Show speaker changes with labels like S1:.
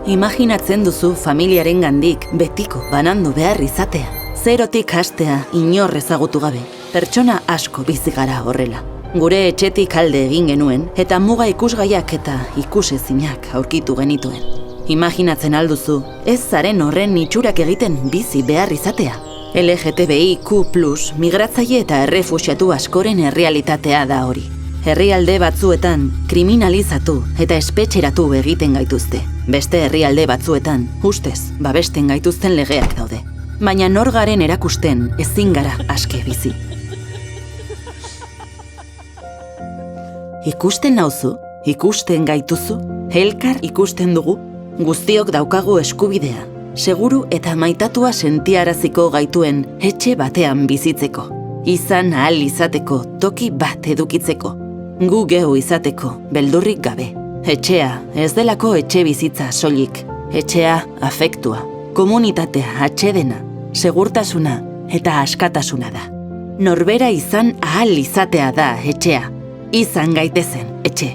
S1: Imaginatzen duzu familiaren gandik betiko banandu behar izatea. Zerotik hastea inor ezagutu gabe. Pertsona asko bizi gara horrela. Gure etxetik alde egin genuen eta muga ikusgaiak eta ikusezinak aurkitu genituen. Imaginatzen alduzu, ez zaren horren itxurak egiten bizi behar izatea. LGTBIQ+ migratzaile eta errefuxiatu askoren errealitatea da hori. Herrialde batzuetan kriminalizatu eta espetxeratu egiten gaituzte. Beste herrialde batzuetan, ustez, babesten gaituzten legeak daude. Baina nor garen erakusten ezin gara aske bizi. Ikusten nauzu? Ikusten gaituzu? Elkar ikusten dugu? Guztiok daukagu eskubidea. Seguru eta maitatua sentiaraziko gaituen etxe batean bizitzeko. Izan ahal izateko toki bat edukitzeko. Gu geu izateko beldurrik gabe. Etxea ez delako etxe bizitza soilik. Etxea afektua, komunitatea atsedena, segurtasuna eta askatasuna da. Norbera izan ahal izatea da etxea. Izan gaitezen etxe.